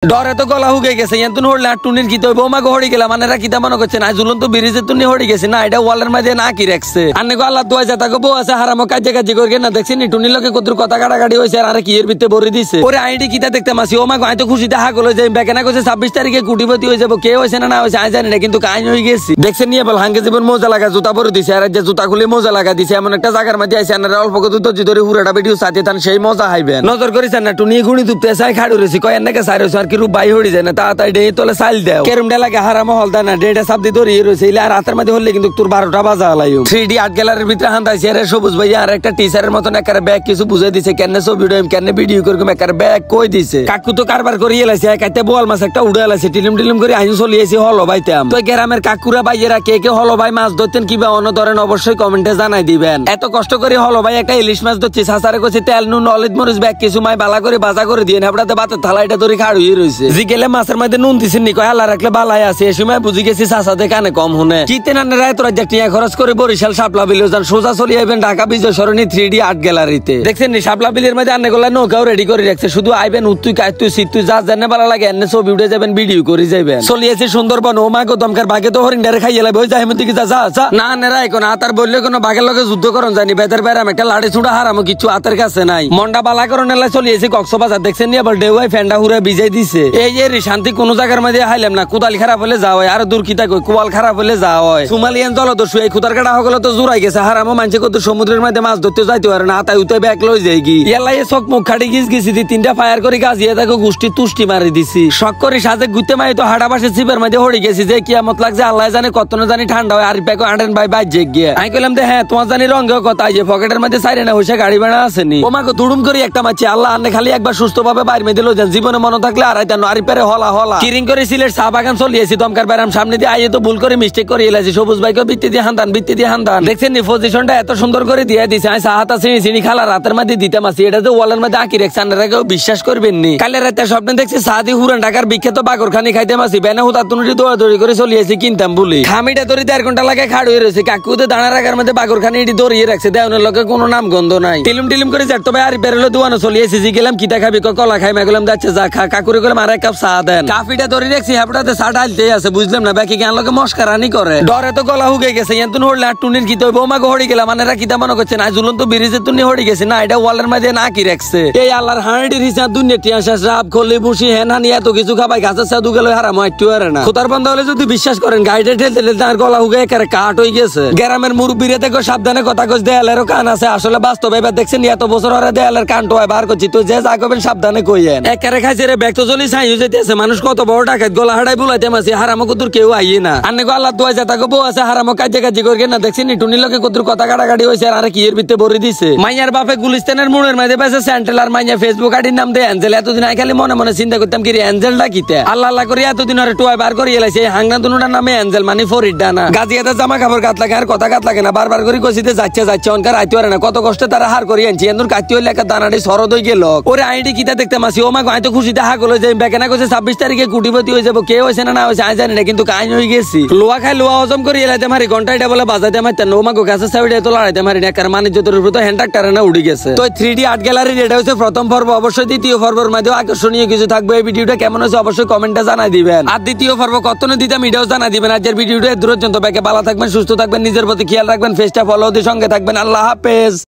ডরে তো গলা হুগে গেছে এতন হড়লে আর টুনির কি তো বৌমাকে হড়ি গেলাম মানে কিতা মনে করছে না ঝুলন তো ব্রিজের তুনি হড়ি গেছে না এটা ওয়ালের মাঝে না কি রাখছে আন্নে গো আল্লাহ দোয়া যাতা গো বউ আছে হারামো কাজে কাজে করে না দেখছি নি টুনির লোকে কত কথা কাটাকাটি হইছে আর কি এর ভিতরে ভরে দিছে ওরে আইডি কিতা দেখতে মাসি ও মা গো তো খুশিতে হাগল হয়ে যায় বেকেনা কইছে 26 তারিখে কুটিপতি হয়ে যাব কে হইছে না হইছে আই জানি না কিন্তু কাইন হয়ে গেছি দেখছেন নিয়ে বল হাঙ্গে জীবন মজা লাগা জুতা পরে দিছে আর যে জুতা খুলে মজা লাগা দিছে এমন একটা জায়গার মধ্যে আইছে আর অল্প কত ধৈর্য ধরে হুরাটা ভিডিও সাথে তান সেই মজা হাইবেন নজর করিছেন না টুনি গুণি তুপতে চাই খাড়ু রইছি কয় এনেকে সাইরো আর কি রূপ বাই হড়ি যায় না তাড়াতাড়ি ডে তোলে সাইল দেও কেরম ডে লাগে হারামো হলদা না ডেটা সাপ দি ধরে রইছে ইলা আর রাতের মধ্যে হলে কিন্তু তোর 12টা বাজা লাইও 3D আর্ট গ্যালারির ভিতরে হান্দাইছে আরে সবুজ ভাই আর একটা টিচারের মতন একারে ব্যাগ কিছু বুঝাই দিছে কেনে সব ভিডিও কেনে ভিডিও করকম একারে ব্যাগ কই দিছে কাকু তো কারবার করিয়ে লাইছে কাইতে বোয়াল মাছ একটা উড়ে লাইছে টিলিম টিলিম করে আইন চলিয়েছি হলো ভাইতাম তো গ্রামের কাকুরা ভাইয়েরা কে কে হলো ভাই মাছ ধরতেন কিবা অন্য ধরেন অবশ্যই কমেন্টে জানাই দিবেন এত কষ্ট করে হলো ভাই একটা ইলিশ মাছ ধরছি সাসারে কইছে তেল নুন হলুদ মরিচ ব্যাগ কিছু মাই বালা করে বাজা করে দিয়ে নেবড়াতে ভাতের থালা এটা ধরে খাড় হয়ে রইছে জিগেলে মাছের মধ্যে নুন দিছেন নি কয় আল্লাহ রাখলে বালাই আছে এই সময় বুঝি গেছি সাসাতে কানে কম শুনে কিতে না রায় তোরা যে টিয়া খরচ করে বরিশাল শাপলা বিলে যান সোজা চলে আইবেন ঢাকা বিজয় সরণি 3D আর্ট গ্যালারিতে দেখছেন নি শাপলা বিলের মধ্যে আন্নে গোলা নৌকাও রেডি করে রাখছে শুধু আইবেন উত্তুই কাইতুই সিতুই যা জানে ভালো লাগে এনে ছবি উঠে যাবেন ভিডিও করে যাবেন চলিয়েছে সুন্দরবন ও মা গো দমকার বাগে তো হরিণ ডারে খাইয়ে লাইবে ওই যাই মধ্যে কি যা না নেরা এখন আতার বললে কোনো বাঘের লগে যুদ্ধ করন জানি বেদের বেরাম একটা লাড়ি ছুড়া হারামো কিছু আতের কাছে নাই মন্ডা বালা করন এলা চলিয়েছে কক্সবাজার দেখছেন নি আবার ডেউয়াই ফেন্ডা হুরে বিজাই দিছে এই যে শান্তি কোন জায়গার মধ্যে হাইলাম না কুদাল খারাপ হলে যাওয়া হয় আর দূর কিতা কই কুয়াল খারাপ হলে যাওয়া হয় সুমালিয়ান জলদস্যু এই খুদার কাটা হগলে তো জুড়াই গেছে হারামো মানছে কত সমুদ্রের মধ্যে মাছ ধরতে যাইতে পারে না আতাই উতে ব্যাগ লই যাই কি এলাই চোখ মুখ খাটি গিছি দি 3টা ফায়ার করে গাজিয়ে তাকে গুষ্টি তুষ্টি মারি দিছি শক করে সাজে গুতে মাই তো হাড়া বাসে চিপের মধ্যে হড়ি গেছি যে কিয়ামত লাগছে আল্লাহ জানে কত না জানি ঠান্ডা হয় আর প্যাকো আন্ডেন ভাই বাই জেগ গিয়ে আমি কইলাম যে হ্যাঁ তোমার জানি রঙ কথা যে পকেটের মধ্যে সাইরে না হইছে গাড়ি ভাড়া আসেনি ওমাকে দুড়ুম করে একটা মাছি আল্লাহ আন্নে খালি একবার সুস্থভাবে বাইরে মধ্যে লই যান জীবনে মনে থাকলে আর আইতা নারী পেরে হলা হলা কিরিং করে সিলেট চা বাগান চলিয়েছি দমকার বাইরাম সামনে দিয়ে আইয়ে তো ভুল করে মিস্টেক করে এলাইছি সবুজ ভাইকে বিত্তি দিয়ে হান্দান দেখছেন নি পজিশনটা এত সুন্দর করে দিয়ে দিছে আমি সাহাতা চিনি খালা রাতের মধ্যে দিতে মাসি এটা তো ওয়ালের মধ্যে আঁকি রেখছে আপনারা কেউ বিশ্বাস করবেন নি কালে রাতে স্বপ্নে দেখছি সাদি হুরান ঢাকার বিখ্যাত বাগরখানি খাইতে মাসি বেনে হুতা তুনুটি দৌড়াদৌড়ি করে চলিয়েছি কিনতাম বলি খামিটা ধরে 1.5 ঘন্টা লাগে খাড় হয়ে রয়েছে কাকুতে দাঁড়া রাখার মধ্যে বাগরখানি এটি দৌড়িয়ে রাখছে দেওয়ানের লোকের কোনো নাম গন্ধ নাই টিলিম করে যার তবে আর বেরোলো দোয়ানো চলিয়েছি জি গেলাম কিতা খাবি কলা খাই মেগলাম যাচ্ছে যা খা কাকুরে গেলাম আর 1 কাপ চা দেন কাফিটা ধরে রাখছি হাপড়াতে চা ঢালতে আছে বুঝলাম না বাকি কেন লোকে মস্কারানি করে ডরে তো গলা হুগে গেছে এতন হড়লে আর টুনির কি তো বৌমাকে হড়ি গেলাম মানে কিতা মনে করছে না ঝুলন তো ব্রিজের তুনি হড়ি গেছে না এটা ওয়ালের মাঝে না কি রাখছে এই আল্লাহর হাঁড়ির হিসাব দুনিয়া টিয়াশা সাপ খলি বুসি হেনানি এত কিছু খাবাই গাছের সাদু গেলে হারাম একটু আর না খোতার বন্ধ হলে যদি বিশ্বাস করেন গাইডে ঠেলতে তার গলা হুগে একেবারে কাট হয়ে গেছে গ্রামের মুরব্বীরা দেখো সাবধানে কথা কইস দেয়ালেরও কান আছে আসলে বাস্তব এবার দেখছেন এত বছর হরে দেয়ালের কানটো হয় বার করছি তো যে যা করবেন সাবধানে কইয়েন একেবারে খাইছে রে ব্যাগ তো চলি ছাই হয়ে যেতেছে মানুষ কত বড় ডাকাত গলা হাড়াই বুলাইতে মাসি হারামো কতুর কেউ আইয়ে না আন্নে গো আল্লাহ দোয়া যাতা গো বউ আছে হারামো কাজে কাজে করে না দেখছেন নি টুনির লোকে কতুর কথা কাটাকাটি হইছে আর কি এর ভিতরে ভরে দিছে মাইয়ার বাপে গুলিস্তানের মোড়ের মধ্যে পাইছে সেন্ট্রাল আর মাইয়া ফেসবুক আইডির নাম দে এঞ্জেল এতদিন আই খালি মনে মনে চিন্তা করতাম কি এঞ্জেলটা কিতে আল্লাহ করে এতদিন ধরে টুয়াই বার করে এলাইছে হাংনা দুনুটার নামে এঞ্জেল মানে ফরিডা না গাজিয়াতে জামা কাপড় গাত লাগে আর কথা গাত লাগে না বারবার করে কইছিতে যাচ্ছে অনকার আইতে পারে না কত কষ্টে তারা হার করে আনছি এন্দুর কাটি হইলে একটা দানাটি সরদ হই গেল ওরে আইডি কিতা দেখতে মাসি ও মা গায় তো খুশিতে হাগল হয়ে যায় বেকেনা কইছে 26 তারিখে কুটিপতি হয়ে যাব কে হইছে না হইছে আই জানি না কিন্তু কাইন হই গেছি লোয়া খাই লোয়া হজম করে এলাইতে মারি ঘন্টাটা বলে বাজাইতে মারতে নো মা গো গাছে সাইডে তো লড়াইতে মারি না কারণ মানিজ্যতের উপর তো হ্যান্ডাক্টারে না উড়ে গেছে তো 3D আর্ট গ্যালারি এটা হচ্ছে প্রথম পর্ব অবশ্যই দ্বিতীয় পর্বের মধ্যে আকর্ষণীয় কিছু থাকবে এই ভিডিওটা কেমন হয়েছে অবশ্যই কমেন্টে জানাই দিবেন আর দ্বিতীয় পর্ব কতনে দিতাম এটাও জানাই দিবেন আজকের ভিডিওটা দূর পর্যন্ত ব্যাকে ভালো থাকবেন সুস্থ থাকবেন নিজের প্রতি খেয়াল রাখবেন ফেসটা ফলো দিয়ে সঙ্গে থাকবেন আল্লাহ হাফেজ।